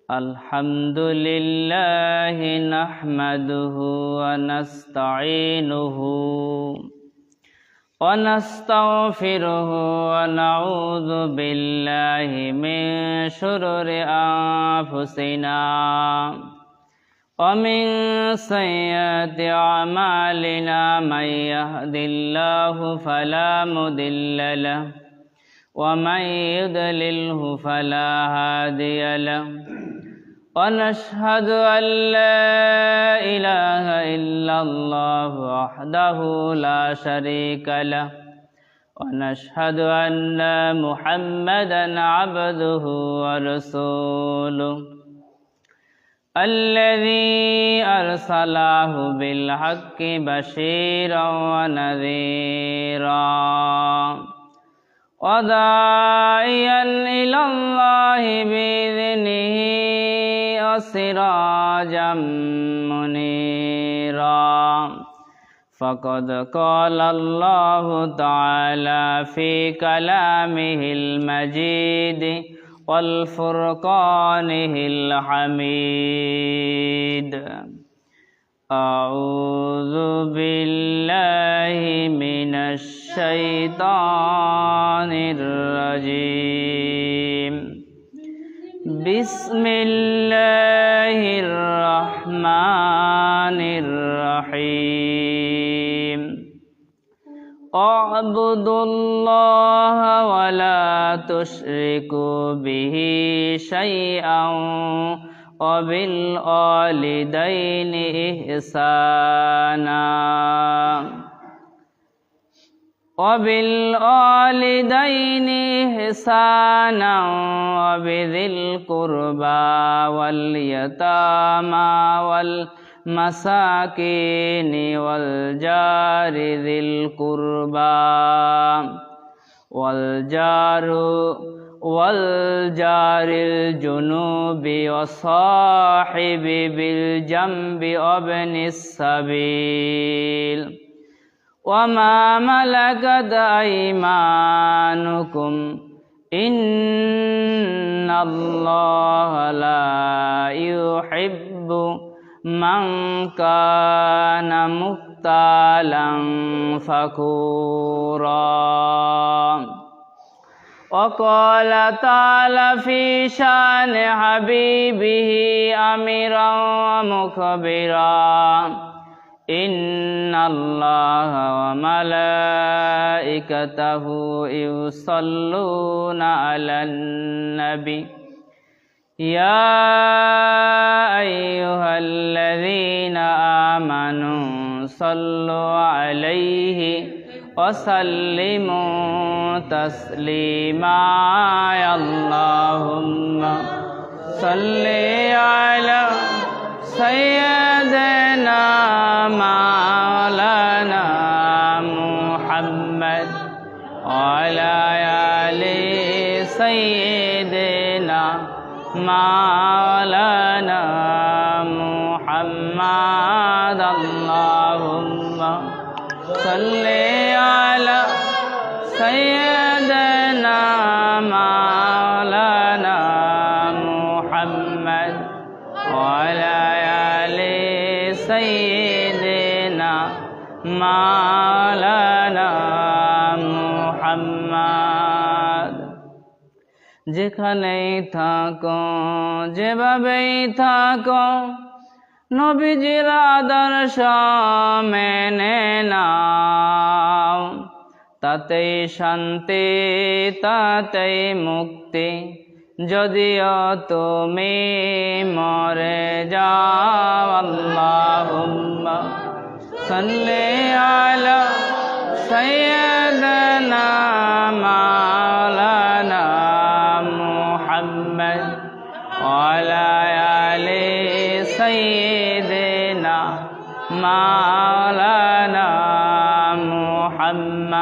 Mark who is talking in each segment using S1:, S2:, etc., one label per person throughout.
S1: الحمد لله نحمده ونستعينه ونستغفره ونعوذ بالله من شرور أنفسنا ومن سيئات أعمالنا من يهد الله فلا مضل له ومن يضلله فلا هادي له ونشهد أن لا إله إلا الله وحده لا شريك له ونشهد أن محمدا عبده ورسوله الذي أرسله بالحق بشيرا ونذيرا وداعيا إلى الله بإذنه وسراجا منيرا فقد قال الله تعالى في كلامه المجيد والفرقانه الحميد أعوذ بالله من الشيطان الرجيم بسم الله الرحمن الرحيم اعبدوا الله ولا تشركوا به شيئا وبالوالدين إحسانا وبذي القربى واليتامى والمساكين والجار ذي القربى والجار الجنوب والصاحب بالجنب وابن السبيل وما ملكت أيمانكم إن الله لا يحب من كان مختالا فخورا وقال تعالى في شان حبيبه أميرا ومخبرا إن الله وملائكته يصلون على النبي يا أيها الذين آمنوا صلوا عليه وسلموا تسليما اللهم صل على سيدنا مولانا محمد وعلى آل سيدنا مولانا محمد اللهم صل على سيدنا مولانا محمد وعلى آل سيدنا مولانا محمد যেখানেই থাকো যেভাবেই থাকো নবীজির আদর্শ মেনে নাও তাতেই শান্তি তাতেই মুক্তি যদিও তুমি মরে যাও আল্লাহুম্মা সাল্লি আলা সাইয়্যিদিনা মাওলানা মুহাম্মদ ওয়া আলা আলি সাইয়্যিদিনা মাওলানা মুহাম্মদ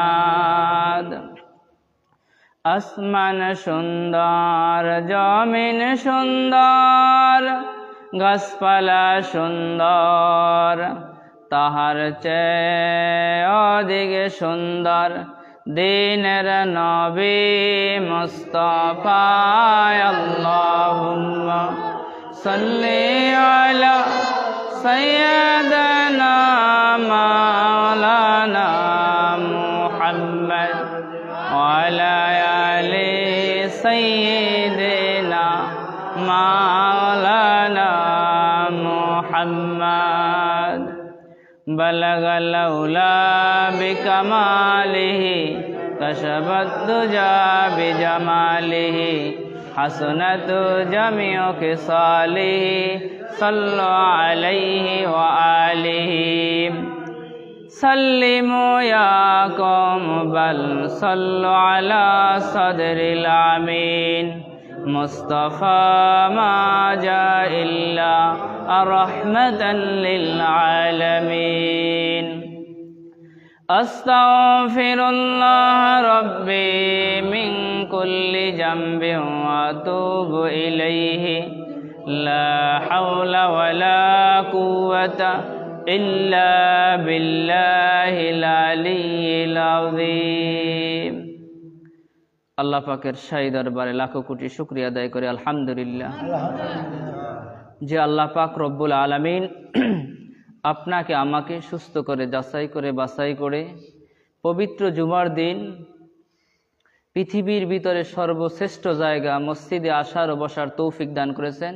S1: আসমান সুন্দর জমিন সুন্দর গাছপালা সুন্দর তাহার চেয়ে অধিক সুন্দর দিনের নবী মুস্তাফা আল্লাহুম্মা সাল্লি আলা সাইয়্যিদিনা মাওলানা মুহাম্মদ ওয়া আলা আলি সাইয়্যিদিনা মাওলানা মুহাম্মদ বালাগাল আউলা বিকামালিহি কাশাফাত দুজা বিজামালিহি হাসনাতু জামিউ খিসালিহি সাল্লু আলাইহি ওয়া আলিহি সাল্লিমু ইয়া কওম বাল সাল্লু আলা সাদরিল আমিন মুস্তাফা মা জা ইল্লা রাহমাতান লিল আলামিন আস্তাগফিরুল্লাহ রাব্বি মিন কুল্লি জামবিন ওয়া আতুবু ইলাইহি লা হাওলা ওয়ালা কুওয়াতা ইল্লা বিল্লাহিল আলিয়্যিল আযীম। আল্লাহ পাকের শাহী দরবারে লাখো কোটি শুকরিয়া আদায় করে আলহামদুলিল্লাহ যে আল্লাহ পাক রব্বুল আলামিন আপনাকে আমাকে সুস্থ করে যাচাই করে বাছাই করে পবিত্র জুমার দিন পৃথিবীর ভিতরে সর্বশ্রেষ্ঠ জায়গা মসজিদে আসার ও বসার তৌফিক দান করেছেন।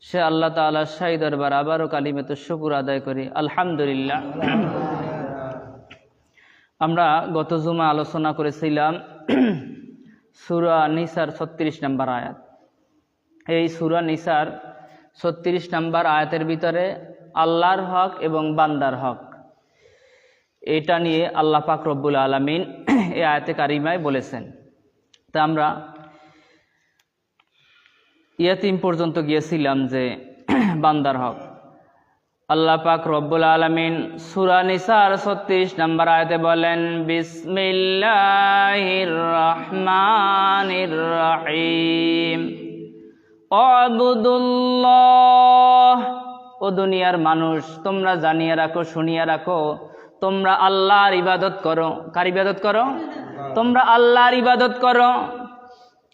S1: সে আল্লাহ তাআলার শাহী দরবার আবারও কালিমাতুশ শুকর আদায় করি আলহামদুলিল্লাহ। আমরা গত জুমা আলোচনা করেছিলাম সূরা নিসার 36 নম্বর আয়াত। এই সূরা নিসার 36 নম্বর আয়াতের ভিতরে আল্লাহর হক এবং বান্দার হক এটা নিয়ে আল্লাহ পাক রব্বুল আলামিন এই আয়াতে কারিমায় বলেছেন। তা আমরা ইয়াতিম পর্যন্ত গিয়েছিলাম যে বান্দার হক আল্লাহ পাক রব্বুল আলামিন সূরা নিসার 36 নম্বর আয়াতে বলেন বিসমিল্লাহির রহমানির রহিম আবুদুল্লাহ। ও দুনিয়ার মানুষ তোমরা জানিয়ে রাখো শুনিয়ে রাখো তোমরা আল্লাহর ইবাদত করো। কার ইবাদত করো? তোমরা আল্লাহর ইবাদত করো।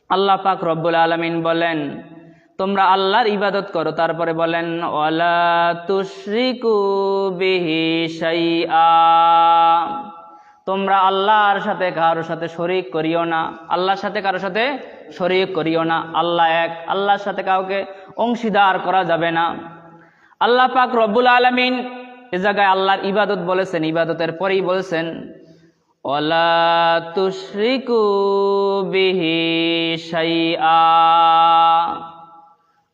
S1: আল্লাহ পাক রব্বুল আলামিন বলেন তোমরা আল্লাহর ইবাদত করো। তারপরে বলেন ওয়ালা তুশরিকু বিহি শাইআ। তোমরা আল্লাহর সাথে কারোর সাথে শরীক করিও না। আল্লাহর সাথে কারোর সাথে শরীক করিও না। আল্লাহ এক, আল্লাহর সাথে কাউকে অংশীদার করা যাবে না। আল্লাহ পাক রব্বুল আলামিন এ জায়গায় আল্লাহর ইবাদত বলেছেন, ইবাদতের পরেই বলেছেন ওয়ালা তুশরিকু বিহি শাইআ।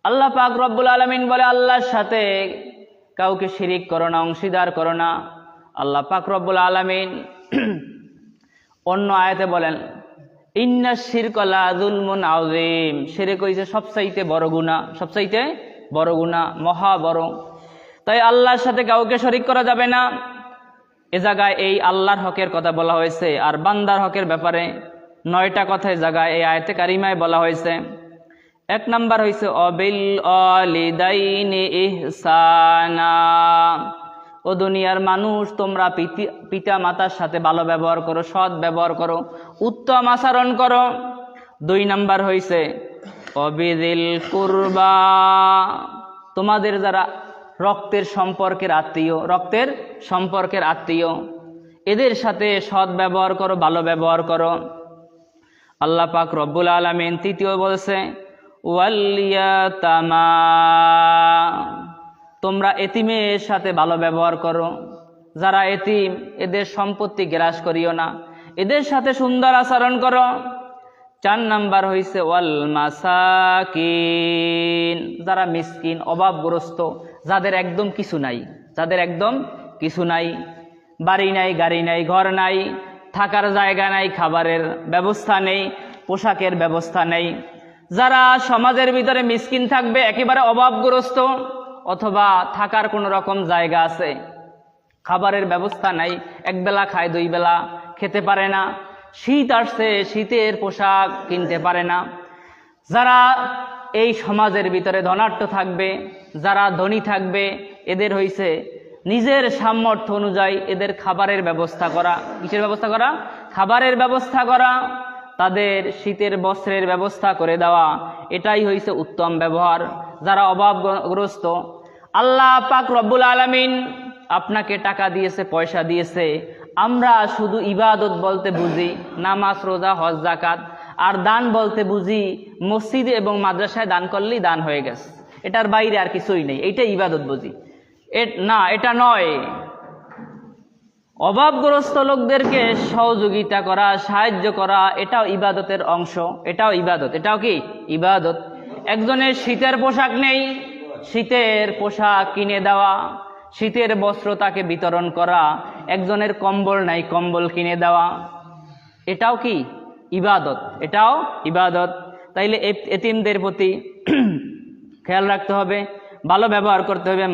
S1: আল্লাহ পাক রব্বুল আলামিন বলে আল্লাহর সাথে কাউকে শিরিক করো না, অংশীদার করো না। আল্লাহ পাক রব্বুল আলামিন অন্য আয়াতে বলেন ইন্নাশ শিরকা লা যুলমুন আযীম। শিরক হইছে সবচাইতে বড় গুনাহ, সবচাইতে বড় গুনাহ, মহা বড়। তাই আল্লাহর সাথে কাউকে শরীক করা যাবে না। এ জায়গায় এই আল্লাহর হকের কথা বলা হয়েছে। আর বান্দার হকের ব্যাপারে 9টা কথায় জায়গায় এই আয়াতে কারিমায় বলা হয়েছে। 1 নাম্বার হয়েছে অবিল ওয়ালিদাইনি ইহসানা। ও দুনিয়ার মানুষ তোমরা পিতা মাতার সাথে ভালো ব্যবহার করো, সৎ ব্যবহার করো, উত্তম আচরণ করো। 2 নাম্বার হয়েছে অবিদিল কুরবা। তোমাদের যারা রক্তের সম্পর্কের আত্মীয়, রক্তের সম্পর্কের আত্মীয়, এদের সাথে সৎ ব্যবহার করো, ভালো ব্যবহার করো। আল্লাহ পাক রব্বুল আলামিন 3য় বলছে ওয়াল ইয়াতামা। তোমরা এতিমের সাথে ভালো ব্যবহার করো। যারা এতিম এদের সম্পত্তি গ্রাস করিও না, এদের সাথে সুন্দর আচরণ করো। 4 নাম্বার হইছে ওয়াল মাসাকিন। যারা মিসকিন, অভাবগ্রস্ত, যাদের একদম কিছু নাই, যাদের একদম কিছু নাই, বাড়ি নাই, গাড়ি নাই, ঘর নাই, থাকার জায়গা নাই, খাবারের ব্যবস্থা নেই, পোশাকের ব্যবস্থা নেই। যারা সমাজের ভিতরে মিসকিন থাকবে, একেবারে অভাবগ্রস্ত, অথবা থাকার কোনো রকম জায়গা আছে, খাবারের ব্যবস্থা নাই, একবেলা খায় 2 বেলা খেতে পারে না, শীত আসছে শীতের পোশাক কিনতে পারে না। যারা এই সমাজের ভিতরে ধনাঢ্য থাকবে, যারা ধনী থাকবে, এদের হইছে নিজের সামর্থ্য অনুযায়ী এদের খাবারের ব্যবস্থা করা। কিসের ব্যবস্থা করা? খাবারের ব্যবস্থা করা, তাদের শীতের বস্ত্রের ব্যবস্থা করে দেওয়া, এটাই হইছে উত্তম ব্যবহার। যারা অভাবগ্রস্ত, আল্লাহ পাক রব্বুল আলামিন আপনাকে টাকা দিয়েছে, পয়সা দিয়েছে, আমরা শুধু ইবাদত বলতে বুঝি নামাজ, রোজা, হজ, যাকাত, আর দান বলতে বুঝি মসজিদে এবং মাদ্রাসায় দান করলেই দান হয়ে গেছে, এটার বাইরে আর কিছুই নেই, এইটাই ইবাদত বুঝি। না, এটা নয়। অভাবগ্রস্ত লোকদেরকে সহযোগিতা করা, সাহায্য করা, এটাও ইবাদতের অংশ, এটাও ইবাদত। এটাও কি ইবাদত? একজনের শীতের পোশাক নেই, শীতের পোশাক কিনে দেওয়া, শীতের বস্ত্র তাকে বিতরণ করা, একজনের কম্বল নাই, কম্বল কিনে দেওয়া, এটাও কি ইবাদত, এটাও ইবাদত। তাইলে এতিমদের প্রতি খেয়াল রাখতে হবে, ভালো ব্যবহার করতে হবে।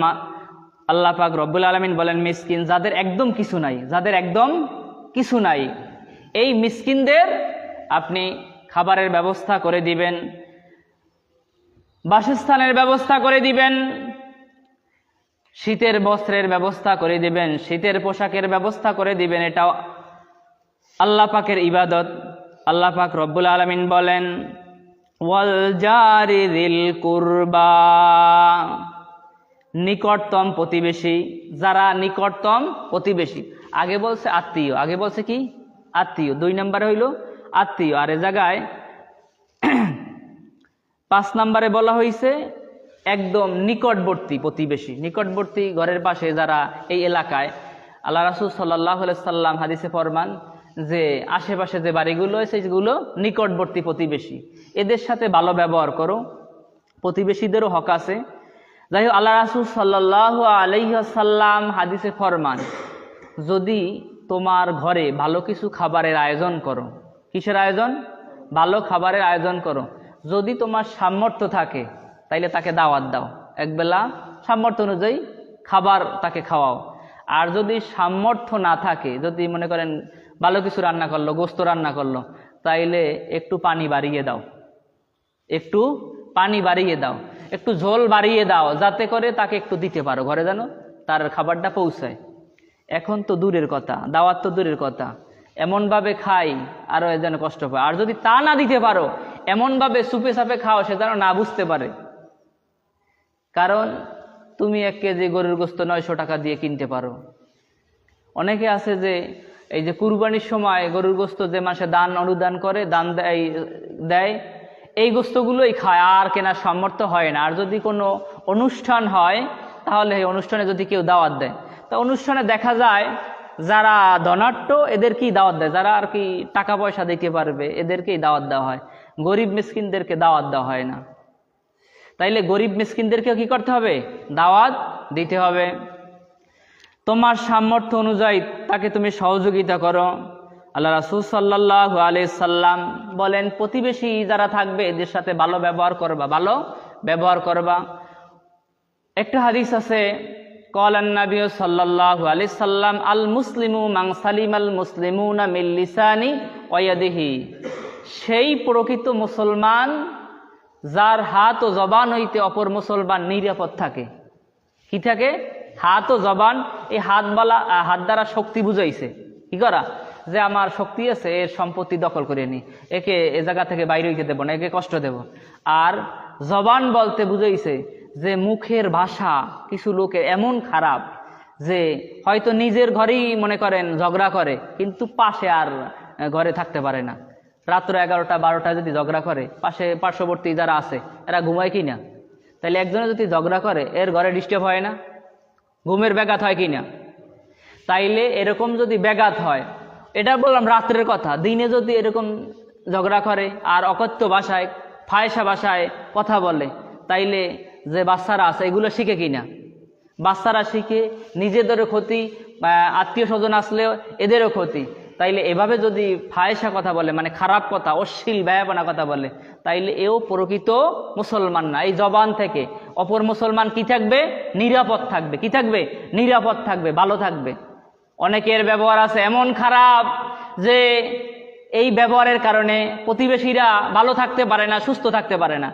S1: আল্লাহ পাক রব্বুল আলামিন বলেন মিসকিন, যাদের একদম কিছু নাই, যাদের একদম কিছু নাই, এই মিসকিনদের আপনি খাবারের ব্যবস্থা করে দিবেন, বাসস্থানের ব্যবস্থা করে দিবেন, শীতের বস্ত্রের ব্যবস্থা করে দিবেন, শীতের পোশাকের ব্যবস্থা করে দিবেন, এটাও আল্লাহ পাকের ইবাদত। আল্লাহ পাক রব্বুল আলামিন বলেন ওয়াল জারি যিল কুরবা, নিকটতম প্রতিবেশী, যারা নিকটতম প্রতিবেশী। আগে বলছে আত্মীয়, আগে বলছে কি আত্মীয়, 2 নম্বরে হইল আত্মীয়, আর এ জায়গায় 5 নম্বরে বলা হয়েছে একদম নিকটবর্তী প্রতিবেশী, নিকটবর্তী ঘরের পাশে যারা এই এলাকায়। আল্লাহ রাসূল সাল্লাল্লাহু আলাইহি সাল্লাম হাদিসে ফরমান যে আশেপাশে যে বাড়িগুলো আছে সেগুলো নিকটবর্তী প্রতিবেশী, এদের সাথে ভালো ব্যবহার করো, প্রতিবেশীদেরও হক আছে। যাই হোক, আল্লাহ রাসূল সাল্লাল্লাহু আলাইহি ওয়াসাল্লাম হাদিসে ফরমান, যদি তোমার ঘরে ভালো কিছু খাবারের আয়োজন করো, কিসের আয়োজন? ভালো খাবারের আয়োজন করো, যদি তোমার সামর্থ্য থাকে তাইলে তাকে দাওয়াত দাও, একবেলা সামর্থ্য অনুযায়ী খাবার তাকে খাওয়াও। আর যদি সামর্থ্য না থাকে, যদি মনে করেন ভালো কিছু রান্না করলো, গোস্ত রান্না করলো, তাইলে একটু পানি বাড়িয়ে দাও, একটু পানি বাড়িয়ে দাও, একটু ঝোল বাড়িয়ে দাও, যাতে করে তাকে একটু দিতে পারো, ঘরে যেন তার খাবারটা পৌঁছায়। এখন তো দূরের কথা, দাওয়াত তো দূরের কথা, এমনভাবে খাই আরও যেন কষ্ট পায়। আর যদি তা না দিতে পারো, এমনভাবে সুপে সাপে খাও সে যেন না বুঝতে পারে। কারণ তুমি 1 কেজি গরুর গোস্ত 900 টাকা দিয়ে কিনতে পারো। অনেকে আছে যে এই যে কুরবানির সময় গরুর গোস্ত যে মাসে দান অনুদান করে, দান দেয়, এই গোস্তগুলোই খায়, আর কেনার সামর্থ্য হয় না। আর যদি কোনো অনুষ্ঠান হয়, তাহলে এই অনুষ্ঠানে যদি কেউ দাওয়াত দেয়, তা অনুষ্ঠানে দেখা যায় যারা ধনাঢ্য এদেরকেই দাওয়াত দেয়, যারা আর কি টাকা পয়সা দিতে পারবে এদেরকেই দাওয়াত দেওয়া হয়, গরিব মিসকিনদেরকে দাওয়াত দেওয়া হয় না। তাইলে গরিব মিসকিনদেরকেও কি করতে হবে? দাওয়াত দিতে হবে। তোমার সামর্থ্য অনুযায়ী তাকে তুমি সহযোগিতা করো। আল্লাহ রাসূল সাল্লাল্লাহু আলাইহি সাল্লাম বলেন, প্রতিবেশী যারা থাকবে এদের সাথে ভালো ব্যবহার করবা, ভালো ব্যবহার করবা। একটা হাদিস আছে, ক্বালান নবী সাল্লাল্লাহু আলাইহি সাল্লাম আল মুসলিমু মান সালিমাল মুসলিমুনা মিন লিসানি ওয়া ইয়াদিহি, সেই প্রকৃত মুসলমান যার হাত ও জবান হইতে অপর মুসলমান নিরাপদ থাকে। কি থাকে? হাত ও জবান। এই হাত দ্বারা শক্তি বুঝাইছে, কি করা? যে আমার শক্তি আছে, এর সম্পত্তি দখল করে নি, একে এ জায়গা থেকে বাইরে হইতে দেবো না, একে কষ্ট দেব। আর জবান বলতে বুঝাইছে যে মুখের ভাষা কিছু লোকের এমন খারাপ যে হয়তো নিজের ঘরেই মনে করেন ঝগড়া করে, কিন্তু পাশে আর ঘরে থাকতে পারে না। রাত্র 11টা 12টা যদি ঝগড়া করে, পার্শ্ববর্তী যারা আছে এরা ঘুমায় কি না? তাহলে একজনে যদি ঝগড়া করে, এর ঘরে ডিস্টার্ব হয় না? ঘুমের ব্যাঘাত হয় কি না? তাইলে এরকম যদি ব্যাঘাত হয়, এটা বললাম রাত্রের কথা, দিনে যদি এরকম ঝগড়া করে আর অকথ্য ভাষায়, ফায়সা ভাষায় কথা বলে, তাইলে যে বাচ্চারা আছে এগুলো শিখে কি না? বাচ্চারা শিখে, নিজেদেরও ক্ষতি, আত্মীয় স্বজন আসলেও এদেরও ক্ষতি। তাইলে এভাবে যদি ফায়সা কথা বলে, মানে খারাপ কথা, অশ্লীল ব্যয়াপনা কথা বলে, তাইলে এও প্রকৃত মুসলমান না। এই জবান থেকে অপর মুসলমান কি থাকবে? নিরাপদ থাকবে। কি থাকবে? নিরাপদ থাকবে, ভালো থাকবে। অনেকের ব্যবহার আছে এমন খারাপ যে এই ব্যবহারের কারণে প্রতিবেশীরা ভালো থাকতে পারে না, সুস্থ থাকতে পারে না।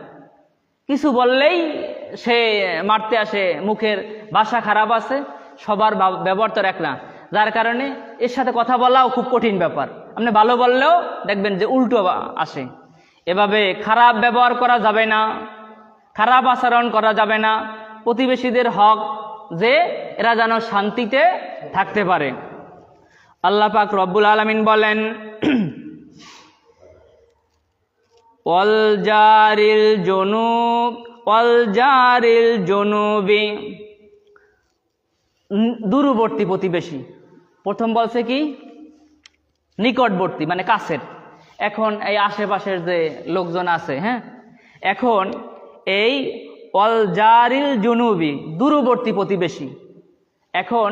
S1: কিছু বললেই সে মারতে আসে, মুখের ভাষা খারাপ আছে, সবার ব্যবহার তো এক না, যার কারণে এর সাথে কথা বলাও খুব কঠিন ব্যাপার। আপনি ভালো বললেও দেখবেন যে উল্টো আসে। এভাবে খারাপ ব্যবহার করা যাবে না, খারাপ আচরণ করা যাবে না। প্রতিবেশীদের হক যে এরা যেন শান্তিতে থাকতে পারে। আল্লাহ পাক রব্বুল আলামিন বলেন, ওয়াল জারিল জুনুবি, দূরবর্তী প্রতিবেশী। প্রথম বলছে কি? নিকটবর্তী মানে কাছের। এখন এই আশেপাশের যে লোকজন আছে, হ্যাঁ, এখন এই ওয়াল জারিল জুনুবি দূরবর্তী প্রতিবেশী। এখন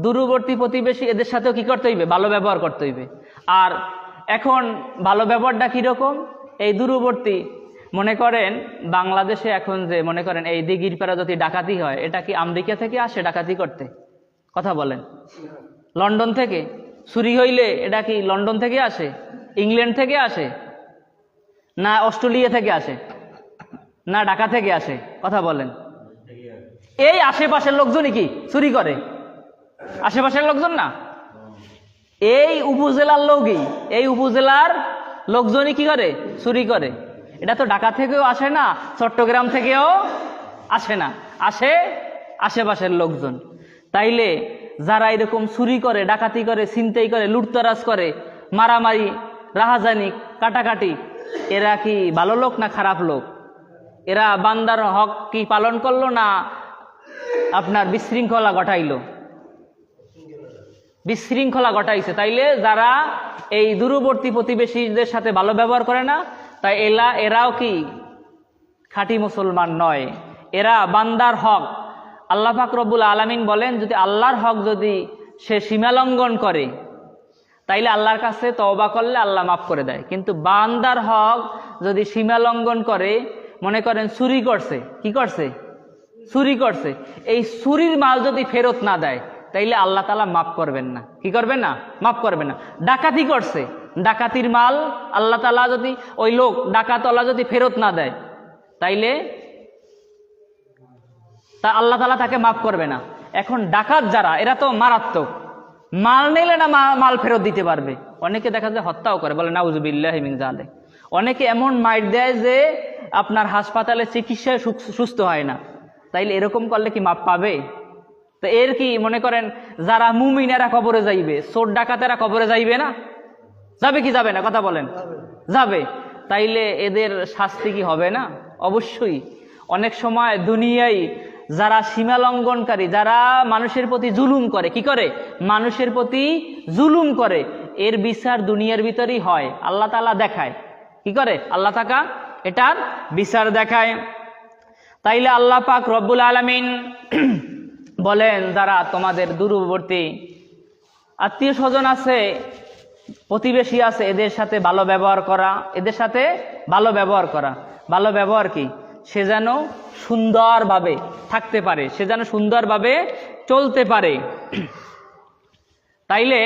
S1: দূরবর্তী প্রতিবেশী এদের সাথেও কি করতে হইবে? ভালো ব্যবহার করতে হইবে। আর এখন ভালো ব্যবহারটা কীরকম? এই দূরবর্তী, মনে করেন বাংলাদেশে এখন যে মনে করেন এই দিঘির পাড়া যদি ডাকাতি হয়, এটা কি আমেরিকা থেকে আসে ডাকাতি করতে? কথা বলেন। লন্ডন থেকে চুরি হইলে এটা কি লন্ডন থেকে আসে, ইংল্যান্ড থেকে আসে, না অস্ট্রেলিয়া থেকে আসে, না ঢাকা থেকে আসে? কথা বলেন। এই আশেপাশের লোকজনই কি চুরি করে? আশেপাশের লোকজন না, এই উপজেলার লোকই, এই উপজেলার লোকজনই কি করে? চুরি করে। এটা তো ঢাকা থেকেও আসে না, চট্টগ্রাম থেকেও আসে না, আসে আশেপাশের লোকজন। তাইলে যারা এরকম চুরি করে, ডাকাতি করে, ছিনতাই করে, লুটতরাজ করে, মারামারি, রাহাজানি, কাটাকাটি, এরা কি ভালো লোক না খারাপ লোক? এরা বান্দার হক কি পালন করলো না আপনার বিশৃঙ্খলা ঘটাইলো? বিশৃঙ্খলা ঘটাইছে। তাইলে যারা এই দূরবর্তী প্রতিবেশীদের সাথে ভালো ব্যবহার করে না, তাই এরাও কি খাঁটি মুসলমান নয়? এরা বান্দার হক, আল্লাহ পাক রব্বুল আলামিন বলেন, যদি আল্লাহর হক যদি সে সীমালঙ্ঘন করে তাইলে আল্লাহর কাছে তওবা করলে আল্লাহ মাফ করে দেয়। কিন্তু বান্দার হক যদি সীমালঙ্ঘন করে, মনে করেন চুরি করছে, কি করছে? চুরি করছে, এই চুরির মাল যদি ফেরত না দেয় তাইলে আল্লাহ তাআলা মাফ করবেন না। কি করবেন না? মাফ করবেন না। ডাকাতি করছে, ডাকাতির মাল আল্লাহ তাআলা যদি, ওই লোক ডাকাতওয়ালা যদি ফেরত না দেয় তাইলে তা আল্লাহ তাআলা তাকে মাফ করবে না। এখন ডাকাত যারা, এরা তো মারাত্মক, মাল নিলে না মাল ফেরত দিতে পারবে। অনেকে দেখা যায় হত্যাও করে, বলে নাউজুবিল্লাহি মিন যালিক। অনেকে এমন মাইর দেয় যে আপনার হাসপাতালে চিকিৎসায় সুস্থ হয় না। তাইলে এরকম করলে কি মাপ পাবে? তো এর কি মনে করেন যারা মুমিনেরা কবরে যাইবে, চোর ডাকাতেরা কবরে যাইবে না? যাবে কি যাবে না? কথা বলেন। যাবে। তাইলে এদের শাস্তি কি হবে না? অবশ্যই। অনেক সময় দুনিয়ায় যারা সীমা লঙ্ঘনকারী, যারা মানুষের প্রতি জুলুম করে, কি করে? মানুষের প্রতি জুলুম করে, এর বিচার দুনিয়ার ভিতরেই হয়। আল্লাহ তাআলা দেখায়, কি করে? আল্লাহ তাআলা এটার বিচার দেখায়। তাইলে আল্লাহ পাক রব্বুল আলামিন বলেন, যারা তোমাদের দূরবর্তী আত্মীয় স্বজন আছে, প্রতিবেশী আছে, এদের সাথে ভালো ব্যবহার করা, এদের সাথে ভালো ব্যবহার করা। ভালো ব্যবহার কি? সে যেন সুন্দরভাবে থাকতে পারে, সে যেন সুন্দরভাবে চলতে পারে। তাইলে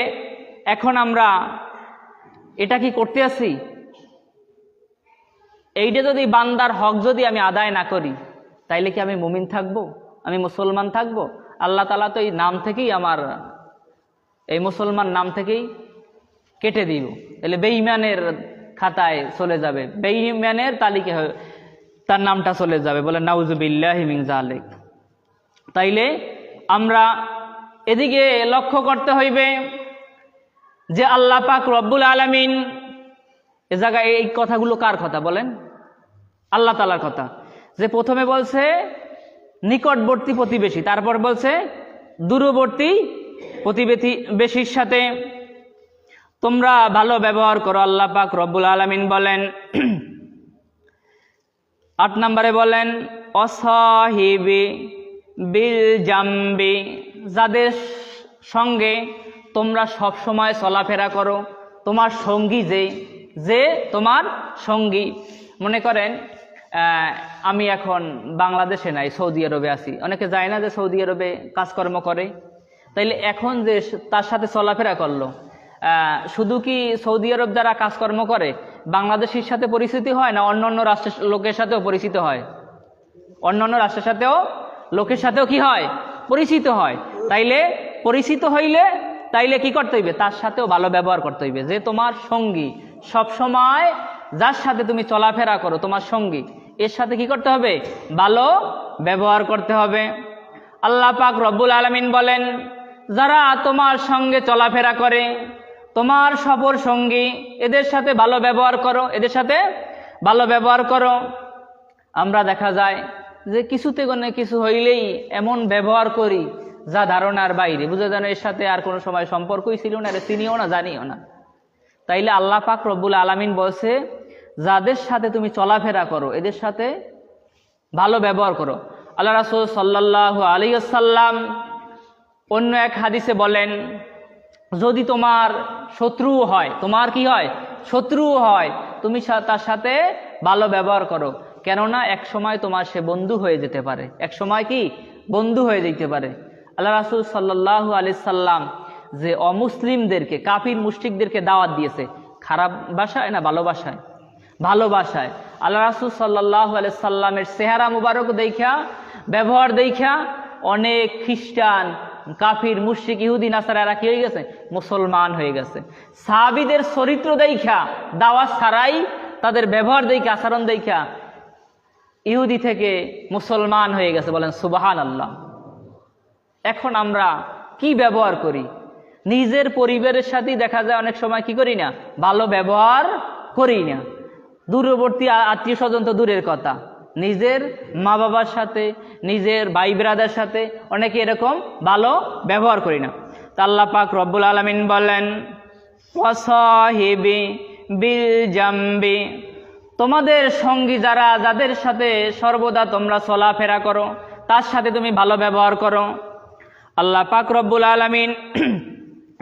S1: এখন আমরা এটা কি করতে আছি? এইটা যদি বান্দার হক যদি আমি আদায় না করি, তাইলে কি আমি মুমিন থাকবো? আমি মুসলমান থাকবো? আল্লাহ তাআলা তো এই নাম থেকেই, আমার এই মুসলমান নাম থেকেই কেটে দিব। তাহলে বেঈমানের খাতায় চলে যাবে, বেঈমানের তালিকায় তার নামটা চলে যাবে। বলে নাউজুবিল্লাহি মিন যালিক। তাইলে আমরা এদিকে লক্ষ্য করতে হইবে যে আল্লাহ পাক রব্বুল আলামিন, এ জায়গায় এই কথাগুলো কার কথা বলেন? আল্লাহ তাআলার কথা। যে প্রথমে বলছে নিকটবর্তী প্রতিবেশী, তারপর বলছে দূরবর্তী প্রতিবেশীর সাথে তোমরা ভালো ব্যবহার করো। আল্লাহ পাক রব্বুল আলামিন বলেন 8 নম্বরে বলেন অসাহিবি বিল জাম্বি, যাদের সঙ্গে তোমরা সব সময় চলাফেরা করো, তোমার সঙ্গী যে তোমার সঙ্গী। মনে করেন আমি এখন বাংলাদেশে নাই, সৌদি আরবে আছি। অনেকে যায় না যে সৌদি আরবে কাজকর্ম করে, তাইলে এখন যে তার সাথে চলাফেরা করলো, শুধু কি সৌদি আরব যারা কাজকর্ম করে বাংলাদেশের সাথে পরিচিতি হয়, না অন্যান্য রাষ্ট্রের লোকের সাথেও পরিচিত হয়? অন্যান্য রাষ্ট্রের সাথেও লোকের সাথেও কি হয়? পরিচিত হয়। তাইলে পরিচিত হইলে তাইলে কি করতে হইবে? তার সাথেও ভালো ব্যবহার করতে হইবে। যে তোমার সঙ্গী সব সময়, যার সাথে তুমি চলাফেরা করো, তোমার সঙ্গী, এর সাথে কি করতে হবে? ভালো ব্যবহার করতে হবে। আল্লাহ পাক রব্বুল আলামিন বলেন, যারা তোমার সঙ্গে চলাফেরা করে, তোমার সফর সঙ্গী, এদের সাথে ভালো ব্যবহার করো, এদের সাথে ভালো ব্যবহার করো। আমরা দেখা যায় যে কিছুতে কোনো কিছু হইলেই এমন ব্যবহার করি যা ধারণার বাইরে, বুঝে যেন এর সাথে আর কোনো সময় সম্পর্কই ছিল না, এটা চিনিও না, জানিও না। তাইলে আল্লাহ পাক রব্বুল আলামিন বলছে, যাদের সাথে তুমি চলাফেরা করো এদের সাথে ভালো ব্যবহার করো। আল্লাহ রাসূল সাল্লাল্লাহু আলাইহি ওয়াসাল্লাম অন্য এক হাদিসে বলেন, যদি তোমার শত্রু হয়, তোমার কি হয়? শত্রু হয়, তুমি তার সাথে ভালো ব্যবহার করো, কেননা এক সময় তোমার সে বন্ধু হয়ে যেতে পারে, এক সময় কি বন্ধু হয়ে যেতে পারে। আল্লাহ রাসূল সাল্লাল্লাহু আলাইহি সাল্লাম যে অমুসলিমদেরকে, কাফির মুশরিকদেরকে দাওয়াত দিয়েছে, খারাপ ভাষায় না ভালো ভাষায়? ভালোবাসায়। আল্লাহ রাসূল সাল্লাল্লাহু আলাইহি সাল্লামের চেহারা মুবারক দেখা, ব্যবহার দেখা অনেক খ্রিস্টান, কাফির, মুশরিক, ইহুদি, নাসারারা কি হয়ে গেছে? মুসলমান হয়ে গেছে। সাহাবীদের চরিত্র দেখা, দাওয়াত ছাড়াই তাদের ব্যবহার দেখা, আচরণ দেখা ইহুদি থেকে মুসলমান হয়ে গেছে। বলেন সুবহানাল্লাহ। এখন আমরা কি ব্যবহার করি? নিজের পরিবারের সাথেই দেখা যায় অনেক সময় কি করি না? ভালো ব্যবহার করি না। দূরবর্তী আত্মীয় স্বজন তো দূরের কথা, নিজের মা বাবার সাথে, নিজের ভাই ব্রাদার সাথে অনেকে এরকম ভালো ব্যবহার করি না। তা আল্লাহ পাক রব্বুল আলামিন বলেন, ওয়াসাহিবি বিল জামবি, তোমাদের সঙ্গী যারা, যাদের সাথে সর্বদা তোমরা চলাফেরা করো, তার সাথে তুমি ভালো ব্যবহার করো। আল্লাহ পাক রব্বুল আলামিন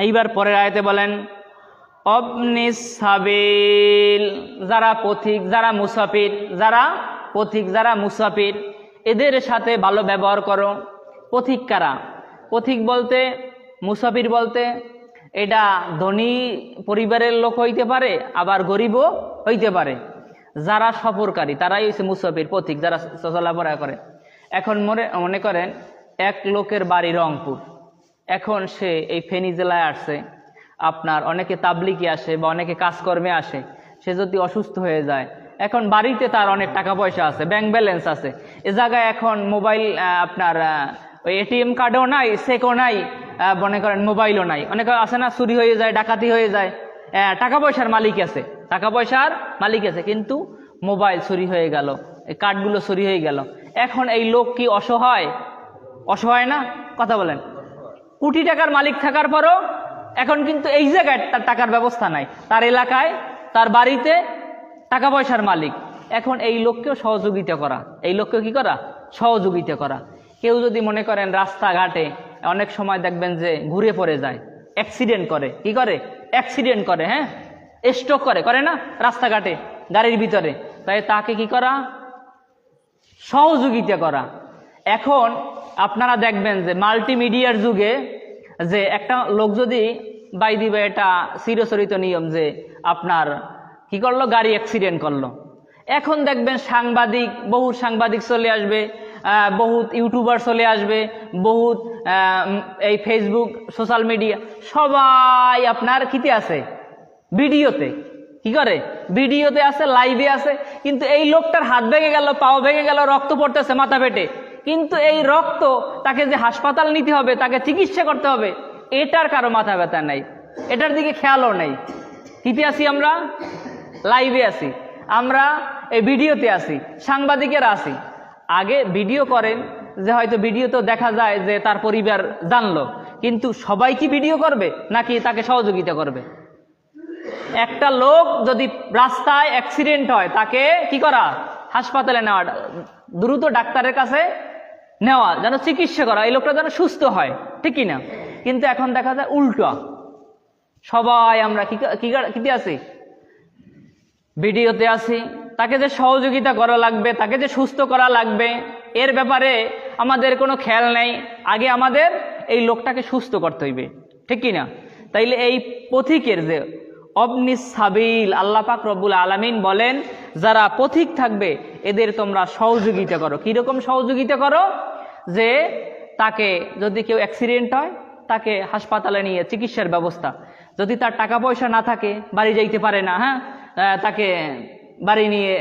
S1: এইবার পরের আয়াতে বলেন, অবনিস সাবিল, যারা পথিক, যারা মুসাফির, যারা পথিক, যারা মুসাফির, এদের সাথে ভালো ব্যবহার করো। পথিক কারা? পথিক বলতে, মুসাফির বলতে, এটা ধনী পরিবারের লোক হইতে পারে, আবার গরিবও হইতে পারে। যারা সফরকারী তারাই হচ্ছে মুসাফির, পথিক, যারা চলাফেরা করে। এখন মনে করেন এক লোকের বাড়ি রংপুর, এখন সে এই ফেনী জেলায় আসছে, আপনার অনেকে তাবলিগে আসে বা অনেকে কাজকর্মে আসে, সে যদি অসুস্থ হয়ে যায়, এখন বাড়িতে তার অনেক টাকা পয়সা আছে, ব্যাংক ব্যালেন্স আছে, এ জায়গায় এখন মোবাইল, আপনার ওই এটিএম কার্ডও নাই, চেকও নাই, মনে করেন মোবাইলও নাই, অনেকে আছে না, চুরি হয়ে যায়, ডাকাতি হয়ে যায়, টাকা পয়সার মালিক আছে, টাকা পয়সার মালিক আছে, কিন্তু মোবাইল চুরি হয়ে গেল, এই কার্ডগুলো চুরি হয়ে গেল। এখন এই লোক কি অসহায়? অসহায় না? কথা বলেন। কোটি টাকার মালিক থাকার পরও এখন কিন্তু এই জায়গায় তার টাকার ব্যবস্থা নাই, তার এলাকায়, তার বাড়িতে টাকা পয়সার মালিক। এখন এই লোককেও সহযোগিতা করা, এই লোককেও কি করা? সহযোগিতা করা। কেউ যদি মনে করেন রাস্তাঘাটে অনেক সময় দেখবেন যে ঘুরে পড়ে যায়, অ্যাক্সিডেন্ট করে, কি করে? অ্যাক্সিডেন্ট করে, হ্যাঁ, স্ট্রোক করে, করে না রাস্তাঘাটে, গাড়ির ভিতরে, তাই তাকে কি করা? সহযোগিতা করা। এখন আপনারা দেখবেন যে মাল্টিমিডিয়ার যুগে যে একটা লোক যদি বাই দিবে, এটা চিরচরিত নিয়ম যে আপনার কি করলো? গাড়ি অ্যাক্সিডেন্ট করলো। এখন দেখবেন সাংবাদিক, বহুত সাংবাদিক চলে আসবে, বহুত ইউটিউবার চলে আসবে, বহুত এই ফেসবুক, সোশ্যাল মিডিয়া, সবাই আপনার কিতে আছে? ভিডিওতে। কি করে? ভিডিওতে আছে, লাইভে আছে। কিন্তু এই লোকটার হাত ভেঙে গেল, পাও ভেঙে গেল, রক্ত পড়তেছে মাথা পেটে, কিন্তু এই রক্ত তাকে যে হাসপাতাল নিতে হবে, তাকে চিকিৎসা করতে হবে, এটার কারো মাথা ব্যথা নাই, এটার দিকে খেয়ালও নেই। কিতে আছি আমরা? লাইভে আছি, আমরা এই ভিডিওতে আছি, সাংবাদিকেরা আছি। আগে ভিডিও করেন যে হয়তো ভিডিও তো দেখা যায় যে তার পরিবার জানলো, কিন্তু সবাই কি ভিডিও করবে নাকি তাকে সহযোগিতা করবে? একটা লোক যদি রাস্তায় অ্যাক্সিডেন্ট হয়, তাকে কি করা? হাসপাতালে নেওয়া, দ্রুত ডাক্তারের কাছে নেওয়া, যেন চিকিৎসা করা, এই লোকটা যেন সুস্থ হয়, ঠিক কিনা? কিন্তু এখন দেখা যায় উল্টো, সবাই আমরা কি আছি? ভিডিওতে আছি। তাকে যে সহযোগিতা করা লাগবে, তাকে যে সুস্থ করা লাগবে, এর ব্যাপারে আমাদের কোনো খেয়াল নেই। আগে আমাদের এই লোকটাকে সুস্থ করতে হইবে, ঠিক কিনা? তাইলে এই পথিকের যে অবনিস সাবিল, আল্লাহ পাক রব্বুল আলামিন বলেন, যারা পথিক থাকবে এদের তোমরা সহযোগিতা করো। কিরকম সহযোগিতা করো? যে তাকে যদি কেউ অ্যাক্সিডেন্ট হয়, তাকে হাসপাতালে নিয়ে চিকিৎসার ব্যবস্থা। যদি তার টাকা পয়সা না থাকে, বাড়ি যাইতে পারে না, হ্যাঁ, তাকে বাড়ি নিয়ে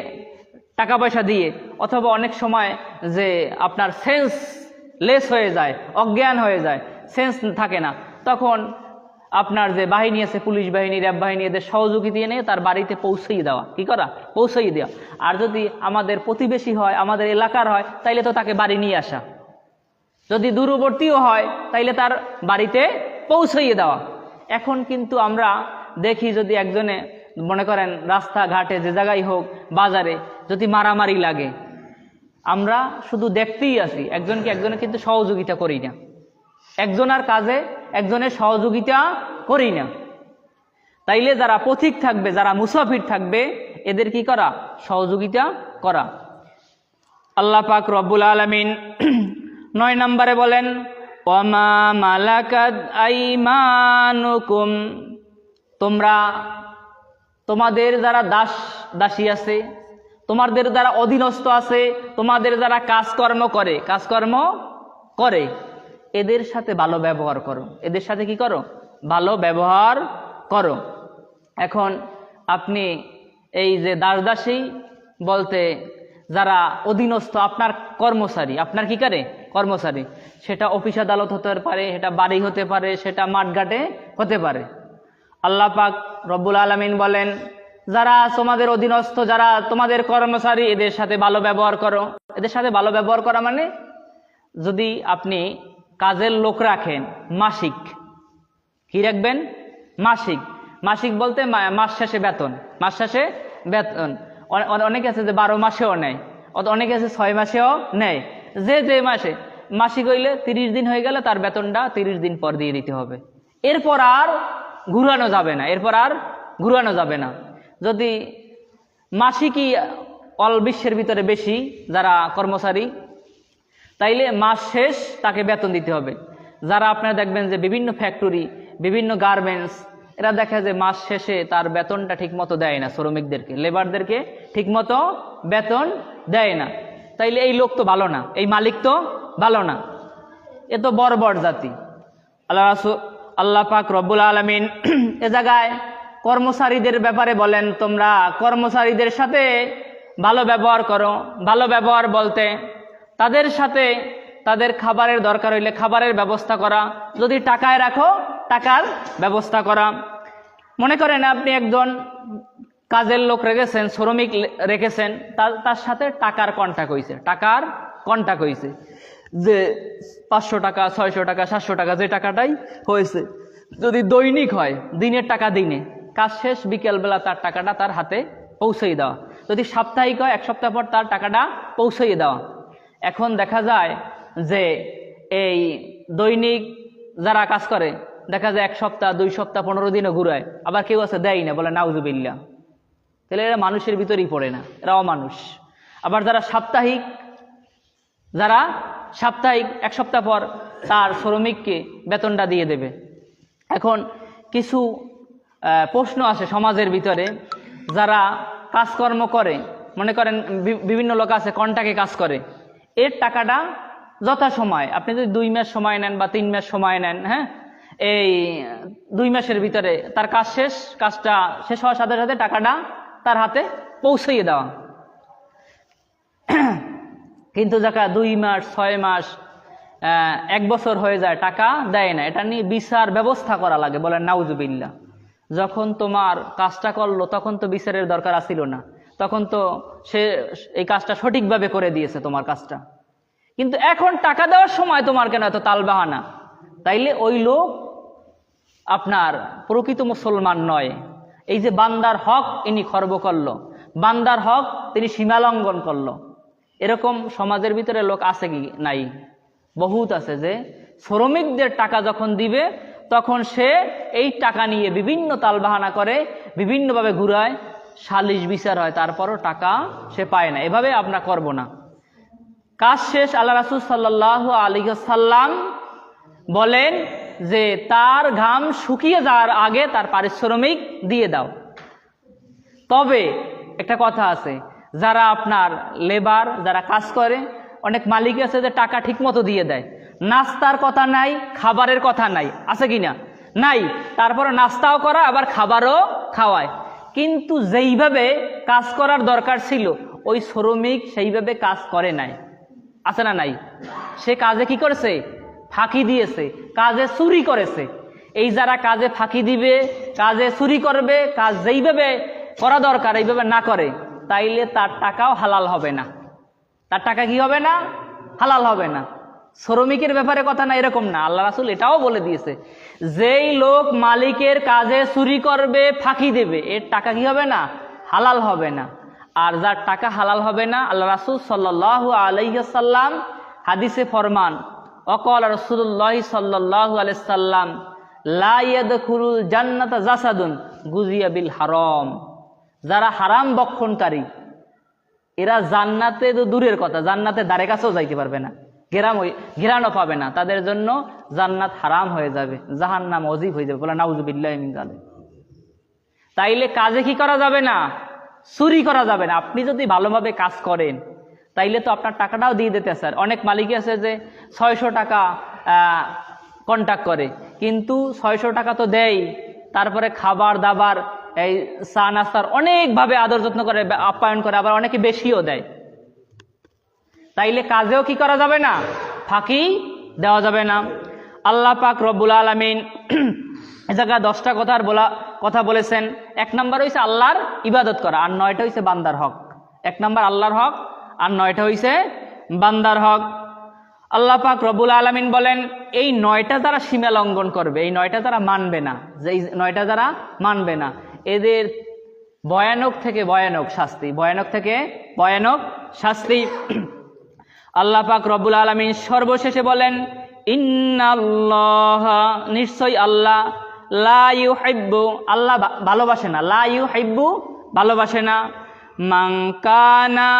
S1: টাকা পয়সা দিয়ে, অথবা অনেক সময় যে আপনার সেন্স লেস হয়ে যায়, অজ্ঞান হয়ে যায়, সেন্স থাকে না, তখন আপনার যে বাহিনী আছে, পুলিশ বাহিনী, র্যাব বাহিনী, এদের সহযোগিতা নিয়ে তার বাড়িতে পৌঁছেই দেওয়া। কি করা? পৌঁছেই দেওয়া। আর যদি আমাদের প্রতিবেশী হয়, আমাদের এলাকার হয়, তাইলে তো তাকে বাড়ি নিয়ে আসা। যদি দূরবর্তীও হয়, তাইলে তার বাড়িতে পৌঁছাইয়ে দেওয়া। এখন কিন্তু আমরা দেখি, যদি একজনে মনে করেন রাস্তাঘাটে যে জায়গায় হোক, বাজারে যদি মারামারি লাগে, আমরা শুধু দেখতেই আসি, একজনে কিন্তু সহযোগিতা করি না। একজনের কাজে একজনের সহযোগিতা করি না। তাইলে যারা পথিক থাকবে, যারা মুসাফির থাকবে, এদের কি করা? সহযোগিতা করা। আল্লাহ পাক রব্বুল আলামিন 9 নম্বরে বলেন, ওয়ামা মালাকাত আইমানুকুম, তোমাদের যারা দাসী আছে, তোমাদের যারা অধীনস্থ আছে, তোমাদের যারা কাজকর্ম করে, এদের সাথে ভালো ব্যবহার করো। এদের সাথে কি করো? ভালো ব্যবহার করো। এখন আপনি এই যে দাসী বলতে যারা অধীনস্থ, আপনার কর্মচারী, আপনার কি করে? কর্মচারী। সেটা অফিস আদালত হতে পারে, সেটা বাড়ি হতে পারে, সেটা মাঠঘাটে হতে পারে। আল্লাহ পাক রব্বুল আলামিন বলেন, যারা তোমাদের অধীনস্থ, যারা তোমাদের কর্মচারী, এদের সাথে ভালো ব্যবহার করো। এদের সাথে ভালো ব্যবহার করা মানে, যদি আপনি কাজের লোক রাখেন, মাসিক কি রাখবেন? মাসিক বলতে মাস শেষে বেতন। মাস শেষে বেতন অনেকে আছে যে 12 মাসেও নেয়, অনেকে আছে 6 মাসেও নেয়। যে মাসে মাসিক হইলে 30 দিন হয়ে গেলে তার বেতনটা 30 দিন পর দিয়ে দিতে হবে। এরপর আর ঘুরানো যাবে না। যদি মাসিকই অল বিশ্বের ভিতরে বেশি যারা কর্মচারী, তাইলে মাস শেষ তাকে বেতন দিতে হবে। যারা আপনারা দেখবেন যে বিভিন্ন ফ্যাক্টরি, বিভিন্ন গার্মেন্টস, এরা দেখা যায় মাস শেষে তার বেতনটা ঠিক মতো দেয় না, শ্রমিকদেরকে, লেবারদেরকে ঠিক মতো বেতন দেয় না। তাইলে এই লোক তো ভালো না, এই মালিক তো ভালো না, এ তো বর্বর জাতি। আল্লাহ পাক রব্বুল আলামিন এ জায়গায় কর্মচারীদের ব্যাপারে বলেন, তোমরা কর্মচারীদের সাথে ভালো ব্যবহার করো। ভালো ব্যবহার বলতে তাদের সাথে তাদের খাবারের দরকার হইলে খাবারের ব্যবস্থা করা, যদি টাকায় রাখো টাকার ব্যবস্থা করা। মনে করেন আপনি একজন কাজের লোক রেখেছেন, শ্রমিক রেখেছেন, তার সাথে টাকার কন্টাক্ট হয়েছে যে 500 টাকা, 600 টাকা, 700 টাকা, যে টাকাটাই হয়েছে, যদি দৈনিক হয়, দিনের টাকা দিনে, কাজ শেষ বিকেলবেলা তার টাকাটা তার হাতে পৌঁছেই দেওয়া। যদি সাপ্তাহিক হয়, 1 সপ্তাহ পর তার টাকাটা পৌঁছেই দেওয়া। এখন দেখা যায় যে এই দৈনিক যারা কাজ করে, দেখা যায় 1 সপ্তাহ, 2 সপ্তাহ, 15 দিনও ঘুরায়, আবার কেউ আছে দেয় না, বলে নাউজুবিল্লাহ। তাহলে এরা মানুষের ভিতরেই পড়ে না, এরা অমানুষ। আবার যারা সাপ্তাহিক 1 সপ্তাহ পর তার শ্রমিককে বেতনটা দিয়ে দেবে। এখন কিছু প্রশ্ন আসে সমাজের ভিতরে, যারা কাজকর্ম করে, মনে করেন বিভিন্ন লোক আছে কন্ট্রাক্টে কাজ করে, এর টাকাটা যথাসময়, আপনি যদি 2 মাস সময় নেন বা 3 মাস সময় নেন, হ্যাঁ, এই 2 মাসের ভিতরে তার কাজটা শেষ হওয়ার সাথে সাথে টাকাটা তার হাতে পৌঁছিয়ে দেওয়া। কিন্তু যারা 2 মাস, 6 মাস, 1 বছর হয়ে যায়, টাকা দেয় না, এটা নিয়ে বিচার ব্যবস্থা করা লাগে, বলেন নাউজুবিল্লাহ। যখন তোমার কাজটা করলো তখন তো বিচারের দরকার আসিল না, তখন তো সে এই কাজটা সঠিকভাবে করে দিয়েছে তোমার কাজটা, কিন্তু এখন টাকা দেওয়ার সময় তোমার কেন এত তালবাহানা? তাইলে ওই লোক আপনার প্রকৃত মুসলমান নয়। এই যে বান্দার হক ইনি খর্ব করলো, বান্দার হক তিনি সীমালঙ্ঘন করলো। এরকম সমাজের ভিতরে লোক আছে কি? নাই, বহুত আছে, যে শ্রমিকদের টাকা যখন দিবে তখন সে এই টাকা নিয়ে বিভিন্ন তালবাহানা করে, বিভিন্নভাবে ঘুরায়, সালিশ বিচার হয়, তারপরও টাকা সে পায় না। এভাবে আমরা করব না। কাজ শেষ, আল্লাহ রাসূল সাল্লাল্লাহু আলাইহি ওয়াসাল্লাম বলেন যে তার ঘাম শুকিয়ে যাওয়ার আগে তার পারিশ্রমিক দিয়ে দাও। তবে একটা কথা আছে, যারা আপনার লেবার, যারা কাজ করে, অনেক মালিক আছে যে টাকা ঠিক মতো দিয়ে দেয়, নাস্তার কথা নাই, খাবারের কথা নাই, আছে কি না? নাই। তারপরে নাস্তাও করা, আবার খাবারও খাওয়ায়। কিন্তু যেইভাবে কাজ করার দরকার ছিল ওই শ্রমিক সেইভাবে কাজ করে নাই, আছে না নাই? সে কাজে কি করেছে? ফাঁকি দিয়েছে, কাজে চুরি করেছে। এই যারা কাজে ফাঁকি দিবে, কাজে চুরি করবে, কাজ যেইভাবে করা দরকার এইভাবে না করে, তাইলে তার টাকাও হালাল হবে না। তার টাকা কি হবে না? হালাল হবে না। শ্রমিকের ব্যাপারে কথা না এরকম না, আল্লাহ রাসূল এটাও বলে দিয়েছে, যেই লোক মালিকের কাজে চুরি করবে, ফাঁকি দেবে, এর টাকা কি হবে না? হালাল হবে না। আর যার টাকা হালাল হবে না, আল্লাহ রাসূল সাল্লাল্লাহু আলাইহি ওয়াসাল্লাম হাদিসে ফরমান, ওয়াকাল রাসূলুল্লাহ সাল্লাল্লাহু আলাইহি সাল্লাম, লা ইয়াদখুলুল জান্নাতা জাসাদুন গুজিয়া বিল হারাম। যারা হারাম বক্ষণকারী এরা জান্নাতে তো দূরের কথা, জান্নাতের ধারে কাছেও যাইতে পারবে না, ঘেরানো পাবে না, তাদের জন্য জান্নাত হারাম হয়ে যাবে, জাহান্নাম অজীব হয়ে যাবে। বলে নাউযুবিল্লাহি মিন যালিক। তাইলে কাজে কি করা যাবে না? চুরি করা যাবে না। আপনি যদি ভালোভাবে কাজ করেন তাইলে তো আপনার টাকাটাও দিয়ে দিতে। স্যার অনেক মালিক আছে যে 600 টাকা কন্ট্যাক্ট করে, কিন্তু 600 টাকা তো দেয়, তারপরে খাবার দাবার, এই চা নাস্তার অনেকভাবে আদর যত্ন করে, আপ্যায়ন করে, আবার অনেকে বেশিও দেয়। তাইলে কাজেও কি করা যাবে না? ফাঁকি দেওয়া যাবে না। আল্লাহ পাক রব্বুল আলামিন এ জায়গায় 10টা কথা বলেছেন। 1 নাম্বার হইছে আল্লাহর ইবাদত করা, আর 9টা হইছে বান্দার হক। 1 নাম্বার আল্লাহর হক, আর 9টা হইছে বান্দার হক। আল্লাহ পাক রব্বুল আলামিন বলেন, এই 9টা যারা সীমা লঙ্ঘন করবে, এই 9টা যারা মানবে না, যে 9টা যারা মানবে না, এদের ভয়ানক থেকে ভয়ানক শাস্তি, ভয়ানক থেকে ভয়ানক শাস্তি। আল্লাহ পাক রব্বুল আলামিন সর্বশেষে বলেন, ইন্নাল্লাহা, নিশ্চয় আল্লাহ, লা ইউহিব্বু, আল্লাহ ভালোবাসে না, লা ইউহিব্বু ভালোবাসে না, মান কানা